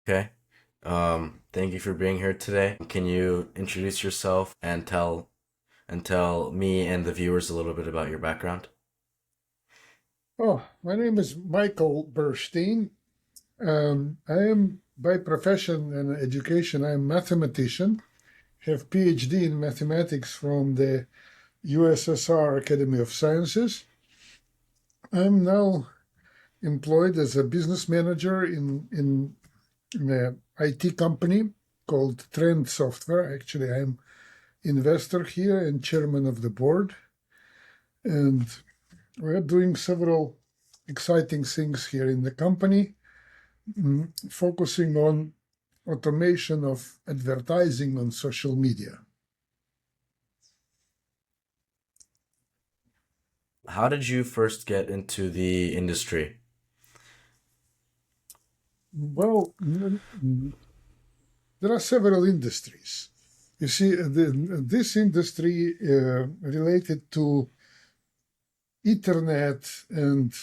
Okay. Thank you for being here today. Can you introduce yourself and tell me and the viewers a little bit about your background? Oh, my name is Michael Burstein. I am by profession and education, I'm a mathematician, have PhD in mathematics from the USSR Academy of Sciences. I'm now employed as a business manager in an IT company called Trend Software. Actually, I'm investor here and chairman of the board. And we're doing several exciting things here in the company, focusing on automation of advertising on social media. How did you first get into the industry? Well, there are several industries. You see, this industry related to internet and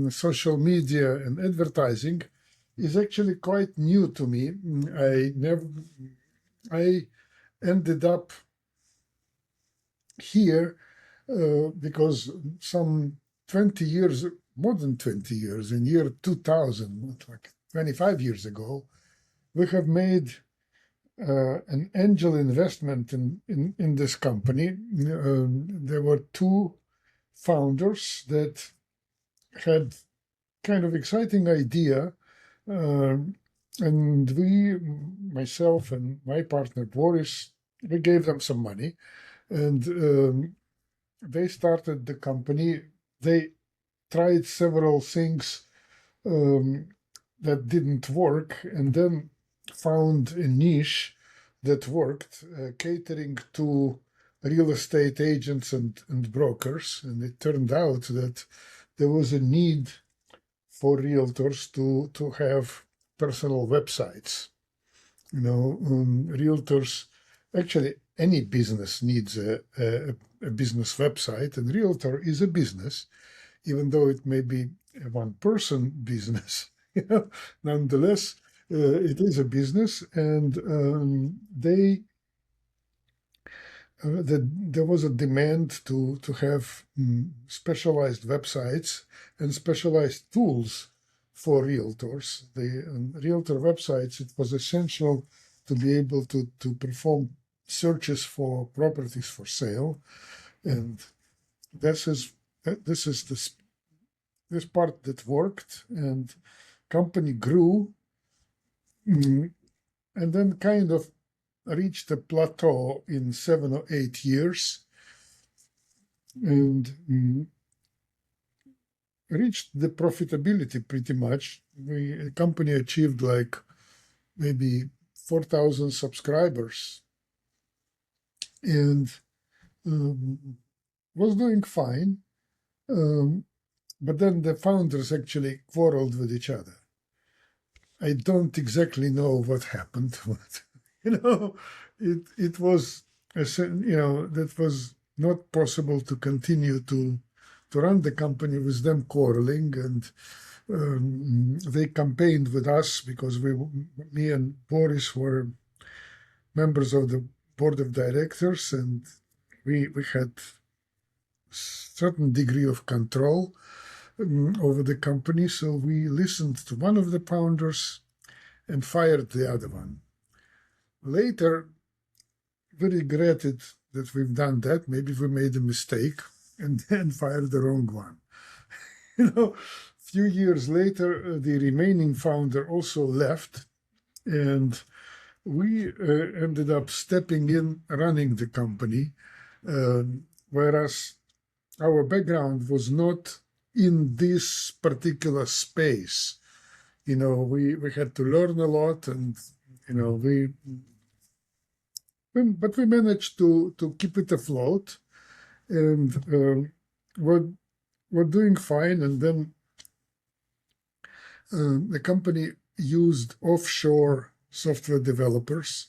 social media and advertising is actually quite new to me. I ended up here because some 20 years, more than 20 years, in year 2000, like 25 years ago, we have made an angel investment in this company. There were two founders that had kind of exciting idea, and we, myself and my partner Boris, we gave them some money, and they started the company. They tried several things um, that didn't work, and then found a niche that worked, catering to real estate agents and brokers. And it turned out that there was a need for realtors to have personal websites. Realtors, actually, any business needs a business website, and realtor is a business, even though it may be a one-person business. Nonetheless, it is a business, and there was a demand to have specialized websites and specialized tools for realtors. The realtor websites, it was essential to be able to perform searches for properties for sale, and this is this is this part that worked, and company grew, and then kind of reached a plateau in 7 or 8 years, and reached the profitability pretty much. The company achieved like maybe 4,000 subscribers, and was doing fine. But then the founders actually quarreled with each other. I don't exactly know what happened, but it was that was not possible to continue to run the company with them quarreling, and they campaigned with us because me and Boris were members of the board of directors, and we had certain degree of control over the company. So we listened to one of the founders and fired the other one. Later, we regretted that we've done that. Maybe we made a mistake and then fired the wrong one. A few years later, the remaining founder also left, and we ended up stepping in, running the company, whereas our background was not in this particular space. We had to learn a lot, and you know, but we managed to keep it afloat, and we're we're doing fine. And then the company used offshore software developers,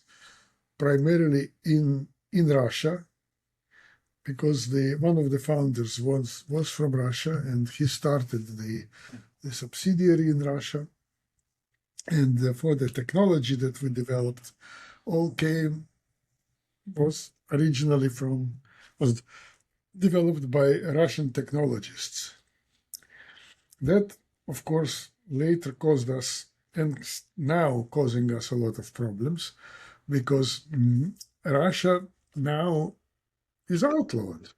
primarily in Russia, because the one of the founders was from Russia, and he started the subsidiary in Russia. And for the technology that we developed, all was originally was developed by Russian technologists. That, of course, later caused us, and now causing us a lot of problems, because Russia now is outlawed.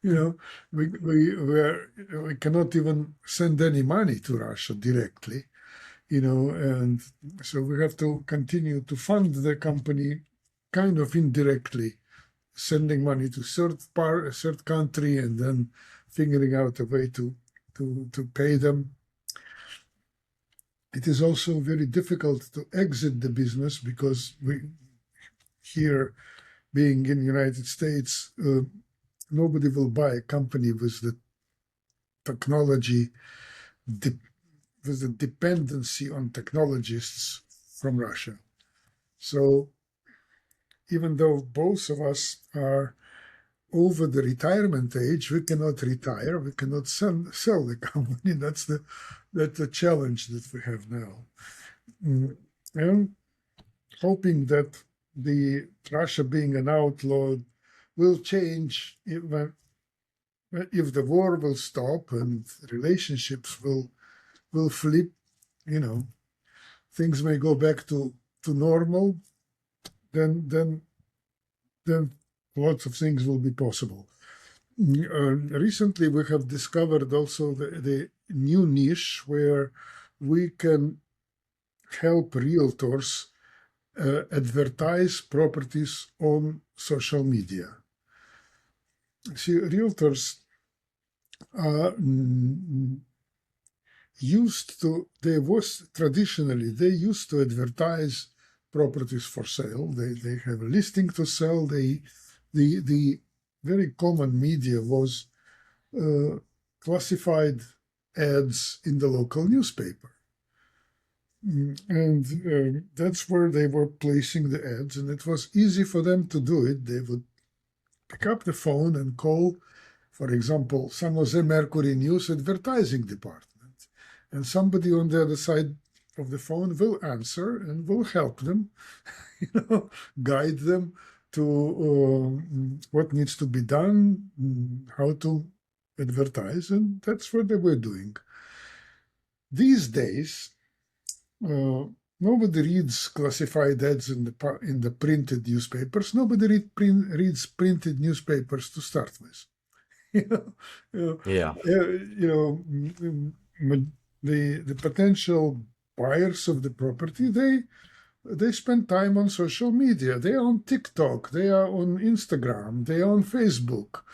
You know, we cannot even send any money to Russia directly. And so we have to continue to fund the company kind of indirectly, sending money to a third country, and then figuring out a way to pay them. It is also very difficult to exit the business because we here, being in the United States, nobody will buy a company with the technology, with the dependency on technologists from Russia. So even though both of us are over the retirement age, we cannot retire, we cannot sell the company. That's the challenge that we have now. And hoping that the Russia being an outlaw will change if the war will stop and relationships will flip, things may go back to normal, then lots of things will be possible. Recently, we have discovered also the new niche where we can help realtors advertise properties on social media. See, realtors are they used to advertise properties for sale. They have a listing to sell. The very common media was classified ads in the local newspaper. And that's where they were placing the ads, and it was easy for them to do it. They would pick up the phone and call, for example, San Jose Mercury News advertising department, and somebody on the other side of the phone will answer and will help them, guide them to what needs to be done, how to advertise, and that's what they were doing. These days, nobody reads classified ads in the printed newspapers. Nobody reads printed newspapers to start with. Yeah. The potential buyers of the property, they spend time on social media. They are on TikTok, they are on Instagram, they are on Facebook,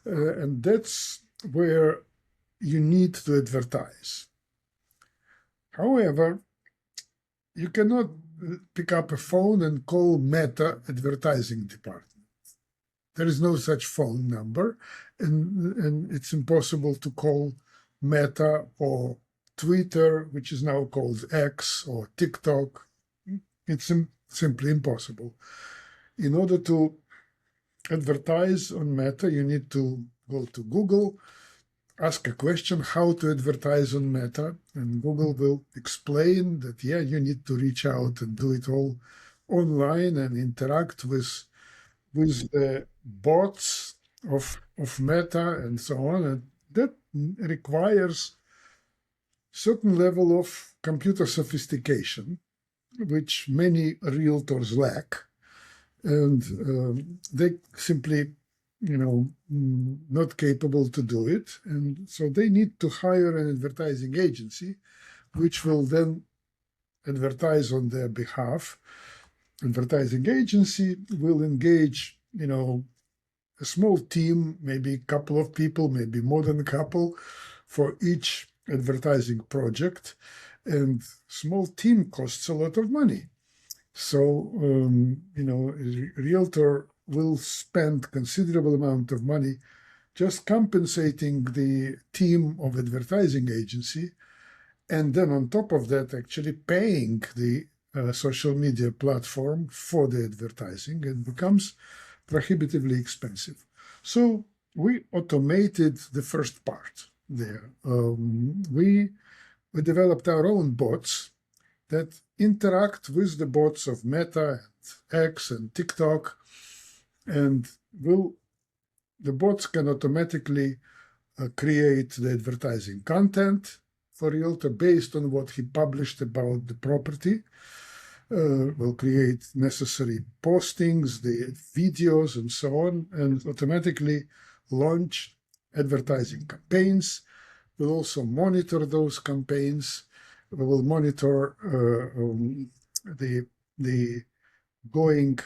and that's where you need to advertise. However, you cannot pick up a phone and call Meta advertising department. There is no such phone number, and it's impossible to call Meta or Twitter, which is now called X, or TikTok. It's simply impossible. In order to advertise on Meta, you need to go to Google, ask a question how to advertise on Meta, and Google will explain that, you need to reach out and do it all online and interact with the bots of Meta and so on. And that requires certain level of computer sophistication, which many realtors lack, and they simply not capable to do it. And so they need to hire an advertising agency, which will then advertise on their behalf. Advertising agency will engage, a small team, maybe a couple of people, maybe more than a couple, for each advertising project. And small team costs a lot of money. So, a realtor will spend considerable amount of money just compensating the team of advertising agency, and then on top of that, actually paying the social media platform for the advertising. It becomes prohibitively expensive. So we automated the first part there. We developed our own bots that interact with the bots of Meta and X and TikTok, and the bots can automatically create the advertising content for realtor based on what he published about the property. Will create necessary postings, the videos, and so on, and automatically launch advertising campaigns. We'll also monitor those campaigns. We will monitor the going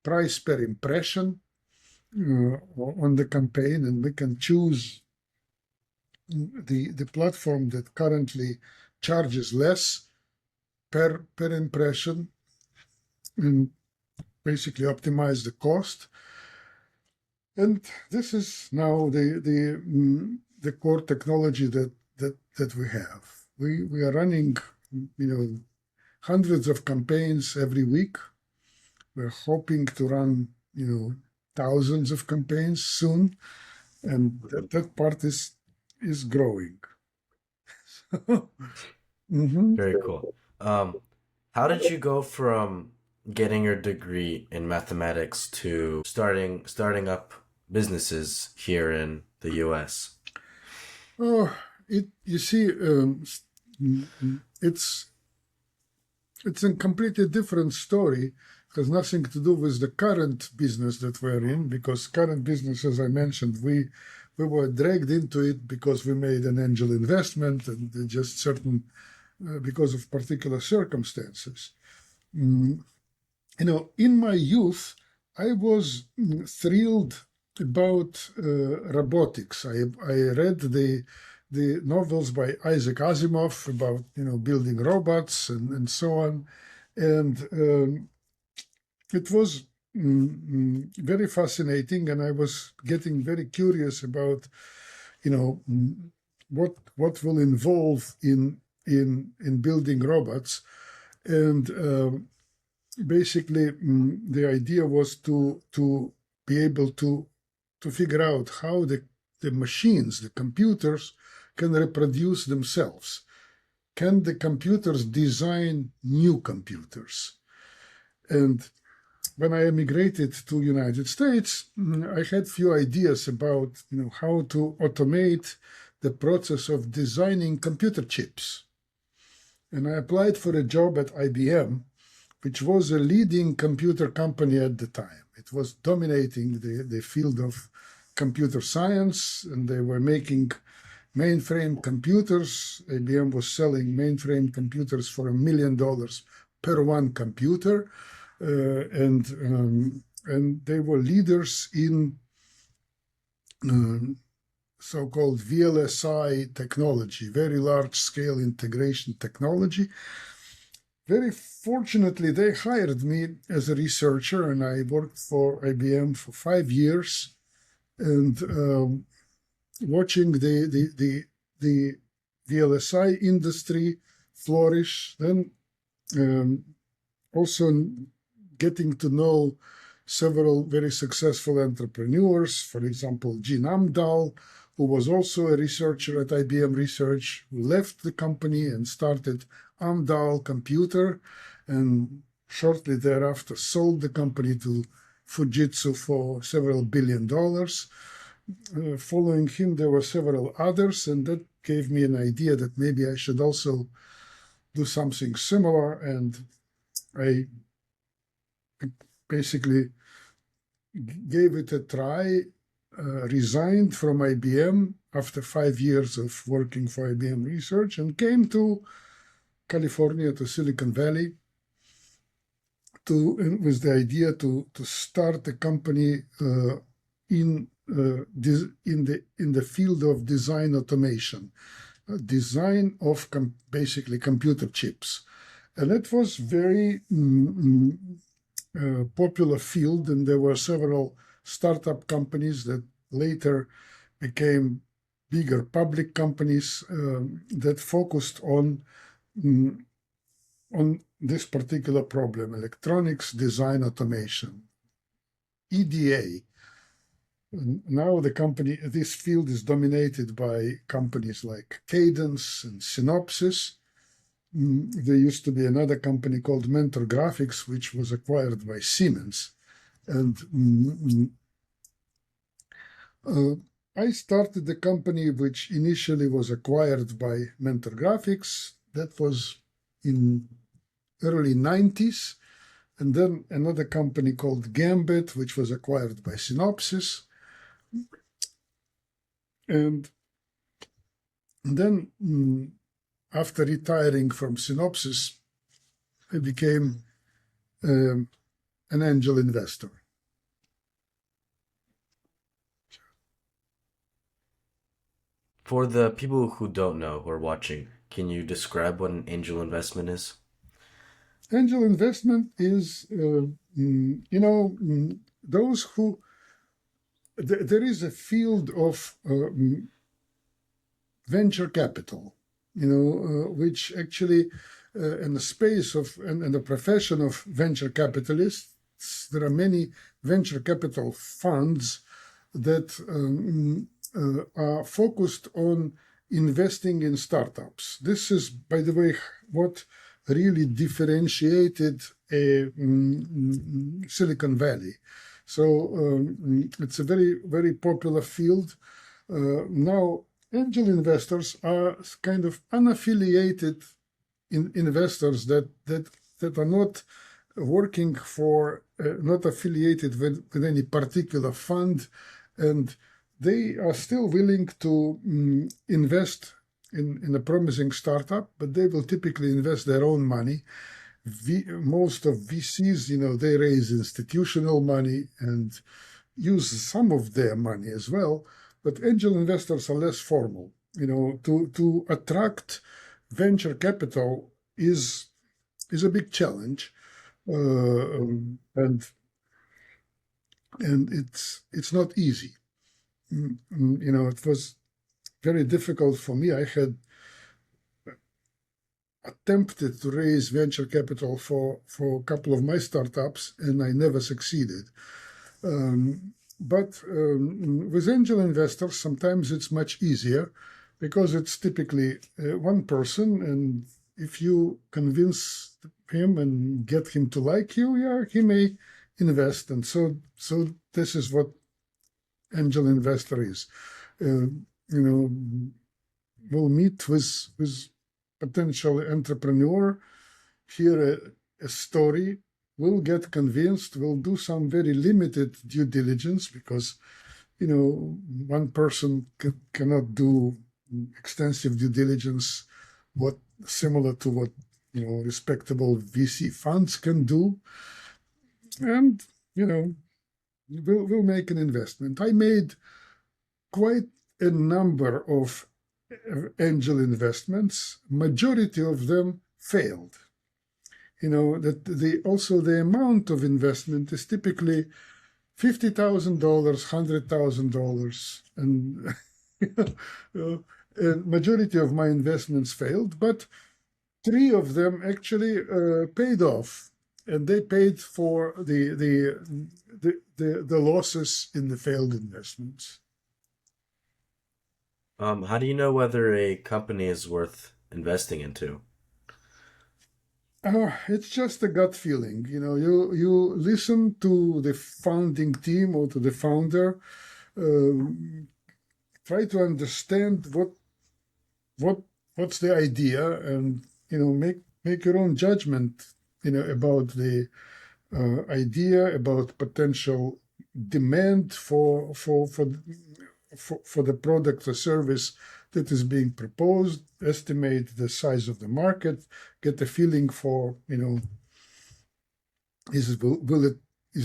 price per impression on the campaign, and we can choose the platform that currently charges less per impression and basically optimize the cost. And this is now the core technology that we have. We are running, hundreds of campaigns every week. We're hoping to run, thousands of campaigns soon, and that part is growing. Very cool. How did you go from getting your degree in mathematics to starting up businesses here in the U.S.? Oh, you see, it's a completely different story. It has nothing to do with the current business that we're in, because current business, as I mentioned, we were dragged into it because we made an angel investment and just certain because of particular circumstances. In my youth, I was thrilled about robotics. I read the novels by Isaac Asimov about building robots and so on, and it was very fascinating, and I was getting very curious about what will involve in building robots, and basically the idea was to be able to figure out how the machines, the computers, can reproduce themselves. Can the computers design new computers? And when I emigrated to United States, I had few ideas about how to automate the process of designing computer chips. And I applied for a job at IBM, which was a leading computer company at the time. It was dominating the field of computer science, and they were making mainframe computers. IBM was selling mainframe computers for $1 million per one computer, and they were leaders in so-called VLSI technology, very large-scale integration technology. Very fortunately, they hired me as a researcher, and I worked for IBM for 5 years, and watching the VLSI industry flourish, then also getting to know several very successful entrepreneurs, for example, Gene Amdahl, who was also a researcher at IBM Research, who left the company and started Amdahl Computer, and shortly thereafter sold the company to Fujitsu for several $billion. Following him, there were several others, and that gave me an idea that maybe I should also do something similar, and I basically gave it a try, resigned from IBM after 5 years of working for IBM Research, and came to California, to Silicon Valley, with the idea to start a company in the field of design automation, design of basically computer chips. And it was very popular field, and there were several startup companies that later became bigger public companies that focused on this particular problem, electronics design automation, EDA. Now this field is dominated by companies like Cadence and Synopsys. there used to be another company called Mentor Graphics, which was acquired by Siemens. And I started the company which initially was acquired by Mentor Graphics. That was in early 90s. And then another company called Gambit, which was acquired by Synopsys. And then after retiring from Synopsys, I became an angel investor. For the people who don't know, who are watching, can you describe what an angel investment is? Angel investment is, those who, there is a field of venture capital, which actually, in the space of, and the profession of venture capitalists, there are many venture capital funds that are focused on investing in startups. This is, by the way, what really differentiated Silicon Valley. So it's a very, very popular field. Now, angel investors are kind of unaffiliated investors that are not working for, not affiliated with any particular fund, and they are still willing to invest in a promising startup, but they will typically invest their own money. Most of VCs, they raise institutional money and use some of their money as well, but angel investors are less formal. To attract venture capital is a big challenge, and it's not easy. It was very difficult for me. I had attempted to raise venture capital for a couple of my startups, and I never succeeded. But with angel investors, sometimes it's much easier because it's typically one person, and if you convince him and get him to like you, yeah, he may invest. And so this is what angel investor is. We'll meet with potential entrepreneur, hear a story, we'll get convinced, we'll do some very limited due diligence because, one person cannot do extensive due diligence, similar to what, respectable VC funds can do. And, we'll make an investment. I made quite a number of angel investments. Majority of them failed. That the amount of investment is typically $50,000, $100,000, and majority of my investments failed, but 3 of them actually paid off, and they paid for the losses in the failed investments. How do you know whether a company is worth investing into? It's just a gut feeling. You listen to the founding team or to the founder, try to understand what's the idea, and make your own judgment about the idea, about potential demand for the product or service that is being proposed, estimate the size of the market, get a feeling for, is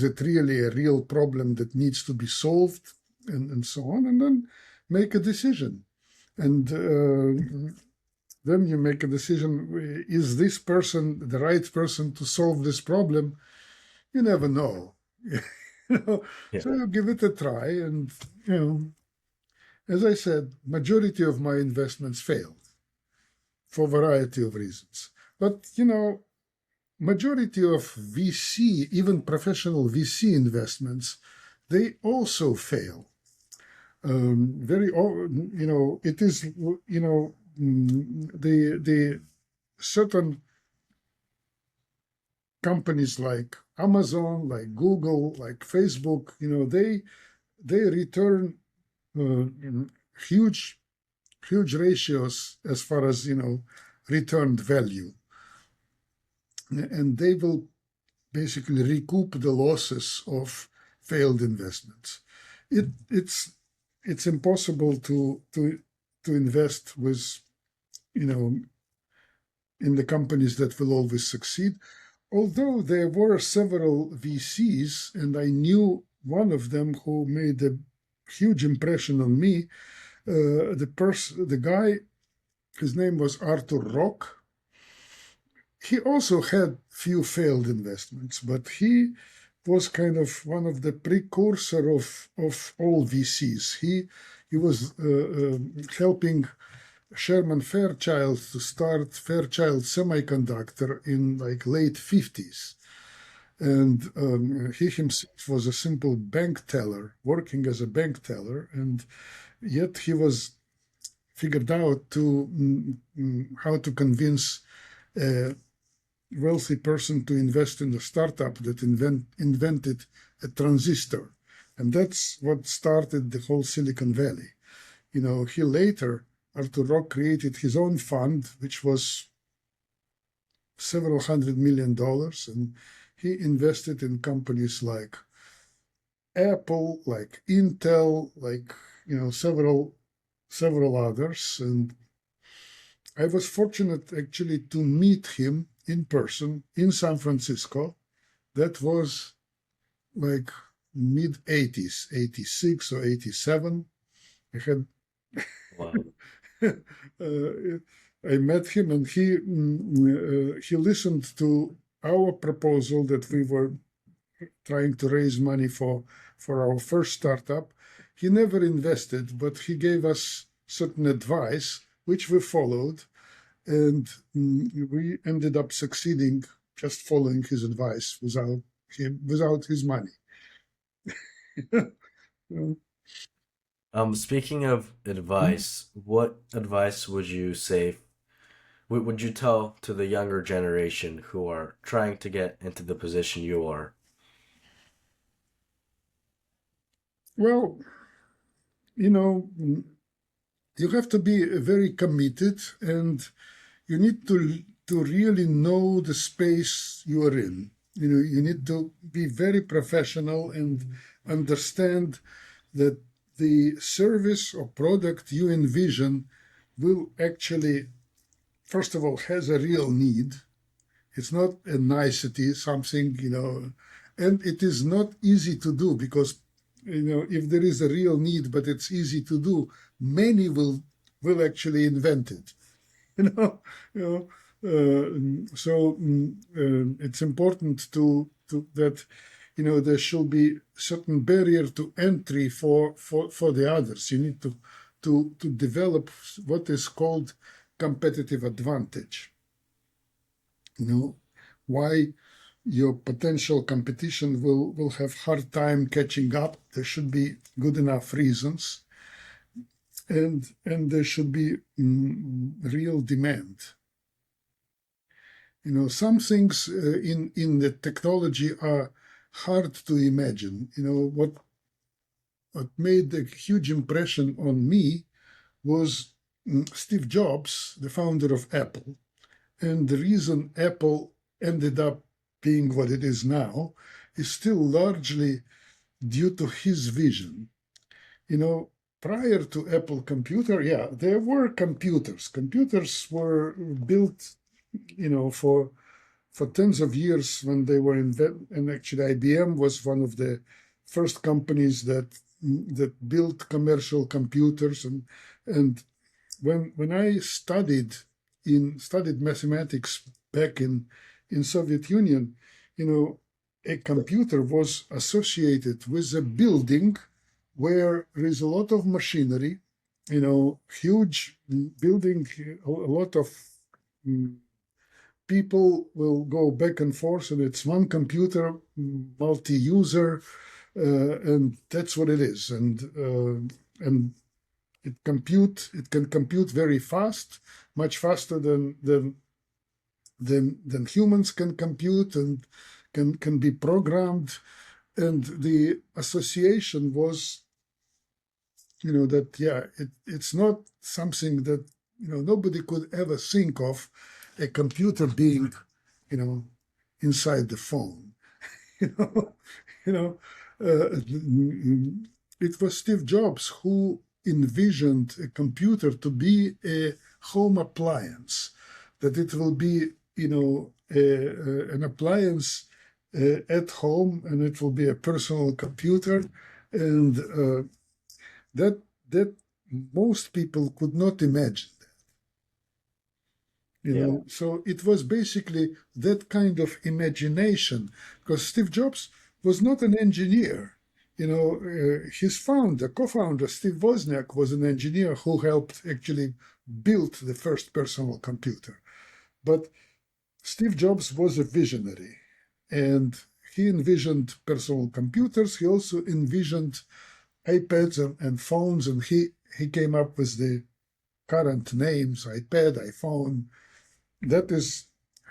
it really a real problem that needs to be solved, and so on, and then make a decision. And then you make a decision, is this person the right person to solve this problem? You never know. Yeah. So you give it a try, and as I said, majority of my investments failed for a variety of reasons. But, majority of VC, even professional VC investments, they also fail. It is, the certain companies like Amazon, like Google, like Facebook, they return in huge ratios as far as returned value, and they will basically recoup the losses of failed investments. It's impossible to invest with you know in the companies that will always succeed. Although there were several VCs, and I knew one of them who made a huge impression on me. The guy, his name was Arthur Rock. He also had few failed investments, but he was kind of one of the precursor of all VCs. He was helping Sherman Fairchild to start Fairchild Semiconductor in like late 50s. And he himself was a simple bank teller, working as a bank teller, and yet he was figured out how to convince a wealthy person to invest in a startup that invented a transistor. And that's what started the whole Silicon Valley. He later, Arthur Rock, created his own fund, which was several $100 million, and he invested in companies like Apple, like Intel, like several others. And I was fortunate actually to meet him in person in San Francisco. That was like mid 80s, 86 or 87. I had Wow. I met him, and he listened to our proposal that we were trying to raise money for our first startup. He never invested, but he gave us certain advice, which we followed, and we ended up succeeding just following his advice without his money. Speaking of advice, what advice would you say, would you tell to the younger generation who are trying to get into the position you are? Well, you know, you have to be very committed, and you need to really know the space you are in. You need to be very professional and understand that the service or product you envision will actually, first of all, has a real need. It's not a nicety, something, and it is not easy to do because, if there is a real need, but it's easy to do, many will actually invent it. you know, you know. So it's important to that there should be certain barrier to entry for the others. You need to develop what is called competitive advantage. Why your potential competition will have hard time catching up. There should be good enough reasons, and there should be real demand. Some things in the technology are hard to imagine. What made a huge impression on me was Steve Jobs, the founder of Apple. And the reason Apple ended up being what it is now is still largely due to his vision. Prior to Apple computer, yeah, there were computers. Computers were built, for tens of years when they were invented. And actually, IBM was one of the first companies that built commercial computers. And when I studied mathematics back in Soviet Union, a computer was associated with a building where there is a lot of machinery, huge building, a lot of people will go back and forth, and it's one computer, multi-user, and that's what it is. And it can compute very fast, much faster than than humans can compute and can be programmed. And the association was, that it's not something that nobody could ever think of a computer being, inside the phone. you know, you know, it was Steve Jobs who envisioned a computer to be a home appliance, that it will be, an appliance at home, and it will be a personal computer, and that that most people could not imagine. Yeah. So it was basically that kind of imagination, because Steve Jobs was not an engineer. His co-founder, Steve Wozniak, was an engineer who helped actually build the first personal computer. But Steve Jobs was a visionary, and he envisioned personal computers. He also envisioned iPads and phones, and he came up with the current names: iPad, iPhone. That is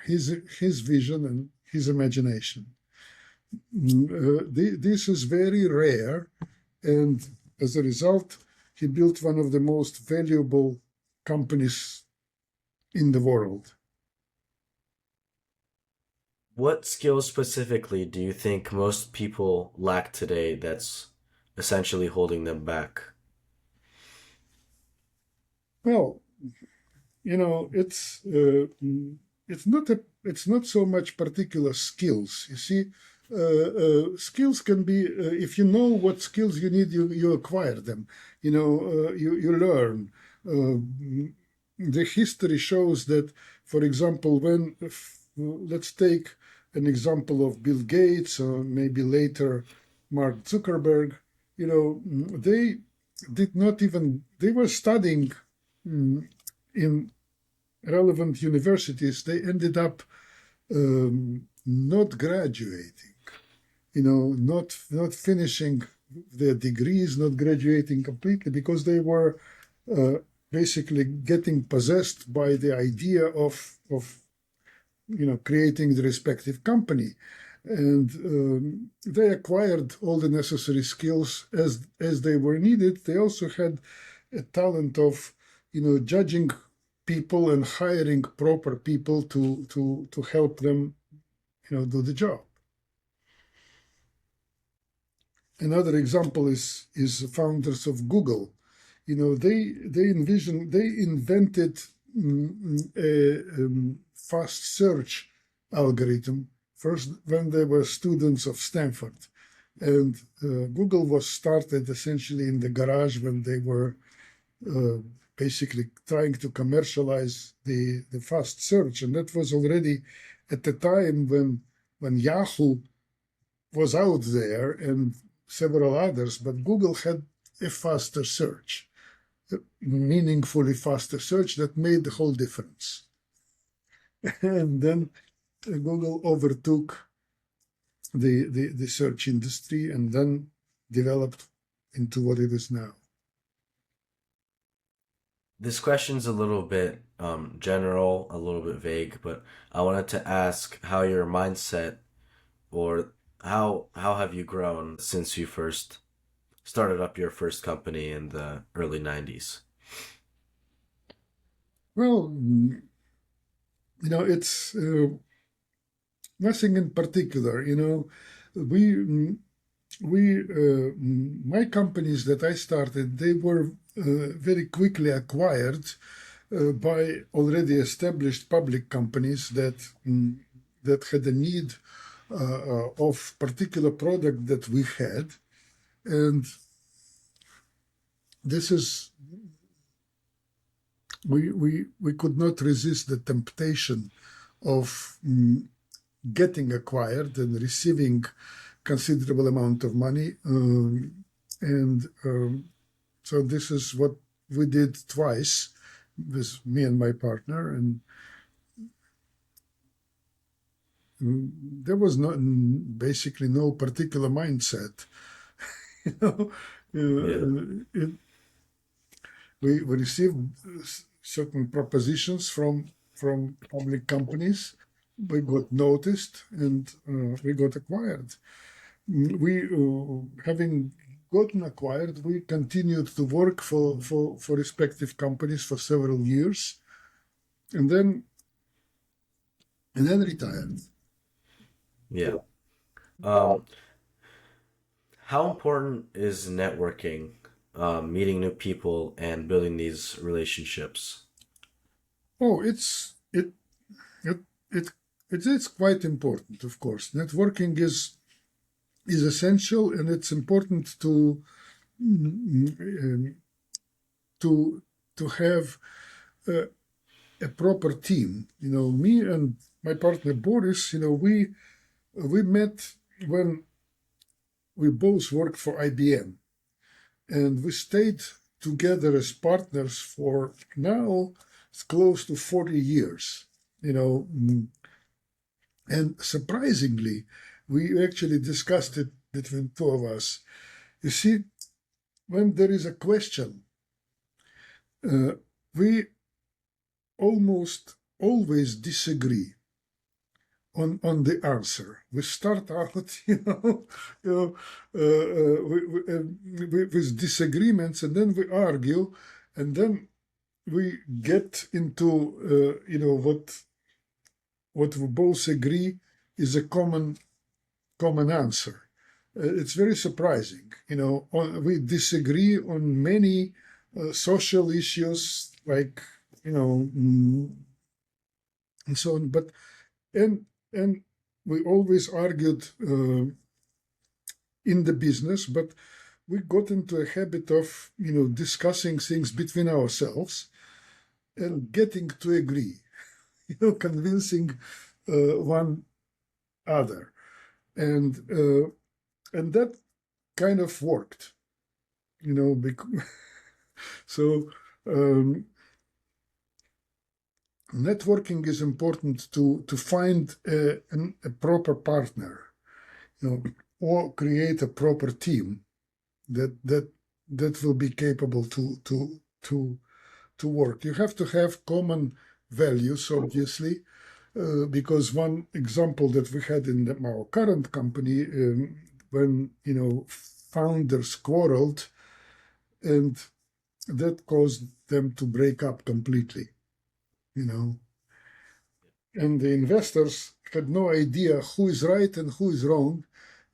his vision and his imagination. This is very rare, and as a result, he built one of the most valuable companies in the world. What skills specifically do you think most people lack today that's essentially holding them back? Well, it's not so much particular skills. You see, skills can be, if you know what skills you need, you acquire them. You learn. The history shows that, for example, let's take an example of Bill Gates, or maybe later Mark Zuckerberg. They did not even, they were studying in relevant universities. They ended up not graduating, not finishing their degrees, not graduating completely, because they were basically getting possessed by the idea of creating the respective company. And they acquired all the necessary skills as they were needed. They also had a talent of judging people and hiring proper people to help them do the job. Another example is founders of Google. They invented a fast search algorithm first when they were students of Stanford. And Google was started essentially in the garage when they were basically trying to commercialize the fast search. And that was already at the time when Yahoo was out there and several others, but Google had a faster search, a meaningfully faster search that made the whole difference. And then Google overtook the search industry and then developed into what it is now. This question's a little bit general, a little bit vague, but I wanted to ask how your mindset, or how have you grown since you first started up your first company in the early 90s? Well, it's nothing in particular. My companies that I started, they were very quickly acquired by already established public companies that had a need of particular product that we had, and this is we could not resist the temptation of getting acquired and receiving considerable amount of money, and so this is what we did twice with me and my partner, and there was basically no particular mindset. We received certain propositions from from public companies. We got noticed and we got acquired. We, having gotten acquired, we continued to work for respective companies for several years, and then retired. Yeah. Um, how important is networking, meeting new people, and building these relationships? Oh, it it it is quite important, of course. Networking is essential, and it's important um, to have uh, a proper team. Me and my partner Boris, we met when we both worked for IBM, and we stayed together as partners for now it's close to 40 years. And surprisingly, we actually discussed it between two of us. You see, when there is a question, uh, we almost always disagree on the answer. We start out, with disagreements, and then we argue, and then we get into, what we both agree is a common answer. It's very surprising. We disagree on many social issues, like, and so on. But and we always argued in the business, but we got into a habit of discussing things between ourselves and getting to agree, convincing one other, and that kind of worked, so um, networking is important to find a proper partner, or create a proper team that will be capable to work. You have to have common values, obviously, because one example that we had in our current company, when founders quarreled, and that caused them to break up completely. And the investors had no idea who is right and who is wrong,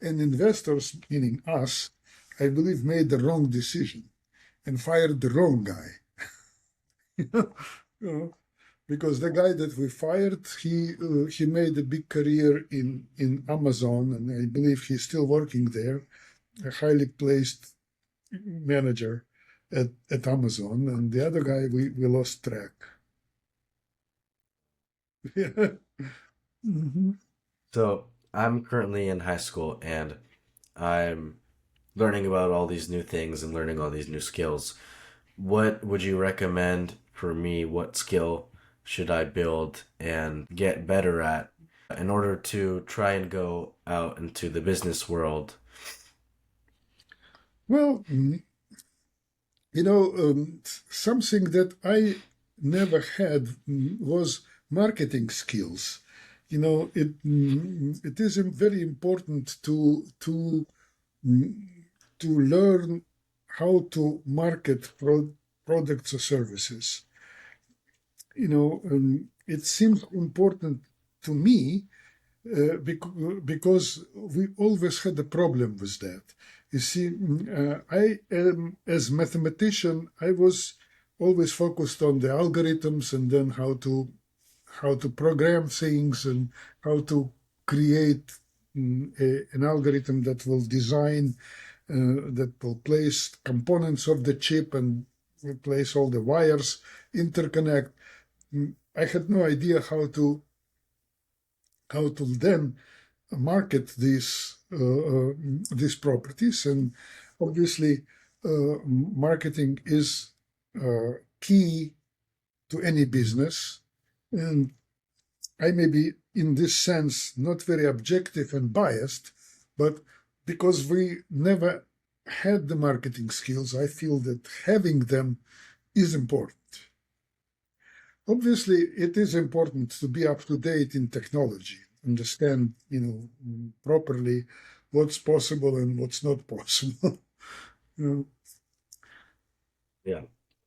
and investors, meaning us, I believe, made the wrong decision and fired the wrong guy. You know, because the guy that we fired, he made a big career in Amazon, and I believe he's still working there, a highly placed manager at Amazon, and the other guy we lost track. Yeah. Hmm. So I'm currently in high school and I'm learning about all these new things and learning all these new skills. What would you recommend for me? What skill should I build and get better at in order to try and go out into the business world? Well, something that I never had was marketing skills. It is very important to learn how to market products or services. It seems important to me because we always had a problem with that. You see, I am, as mathematician, I was always focused on the algorithms, and then how to program things and how to create an algorithm that will design, that will place components of the chip and replace all the wires, interconnect. I had no idea how to then market these properties, and obviously marketing is key to any business. And I may be in this sense not very objective and biased, but because we never had the marketing skills, I feel that having them is important. Obviously, it is important to be up to date in technology, understand, properly what's possible and what's not possible. you Yeah.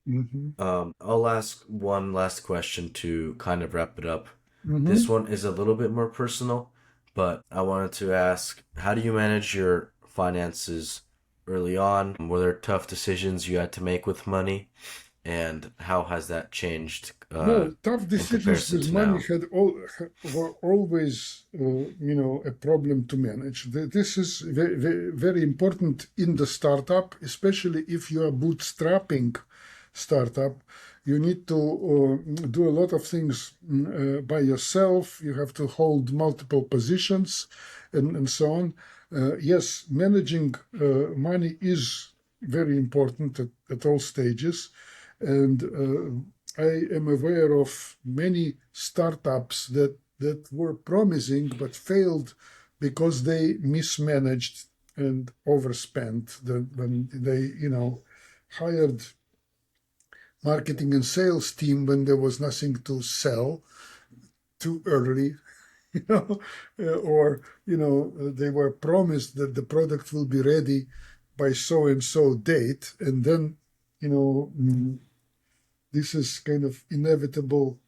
hmm I'll ask one last question to kind of wrap it up. This hmm one is a little bit more personal, but I wanted to ask, how do you manage your finances early on? Were there tough decisions you had to make with money? And how has that changed No, tough in decisions comparison with to money now? were always, a problem to manage. This is very, very, very important in the startup, especially if you are bootstrapping startup. You need to do a lot of things by yourself. You have to hold multiple positions and so on. Yes, managing money is very important at all stages. And I am aware of many startups that were promising but failed because they mismanaged and overspent when they, hired marketing and sales team when there was nothing to sell too early, or they were promised that the product will be ready by so and so date, and then you know this is kind of inevitable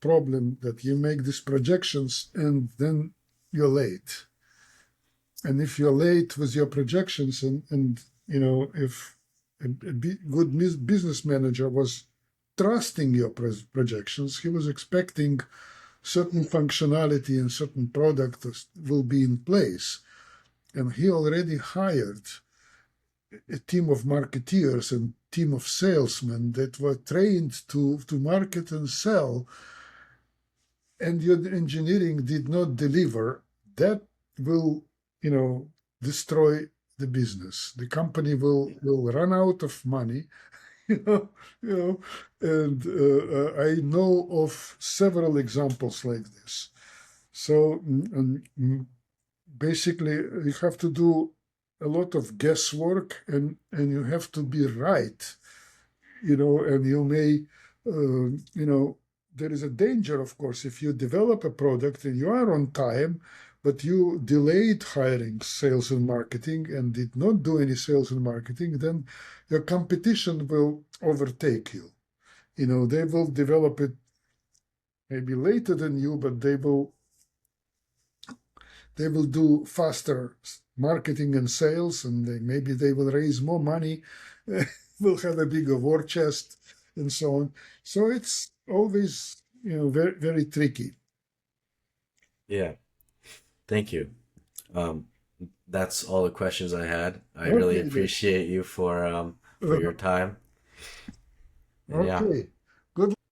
problem that you make these projections and then you're late. And if you're late with your projections, and if good business manager was trusting your projections, he was expecting certain functionality and certain product will be in place. And he already hired a team of marketeers and team of salesmen that were trained to market and sell, and your engineering did not deliver, that will, destroy the business. The company will run out of money, you know, you know, and I know of several examples like this. So basically, you have to do a lot of guesswork, and you have to be right, and you may, there is a danger, of course, if you develop a product and you are on time, but you delayed hiring sales and marketing and did not do any sales and marketing, then your competition will overtake you. They will develop it maybe later than you, but they will do faster marketing and sales, and maybe they will raise more money, will have a bigger war chest, and so on. So it's always, very, very tricky. Yeah, thank you. Um, that's all the questions I had. I really Okay, then. appreciate you for your Uh, time. And yeah, okay.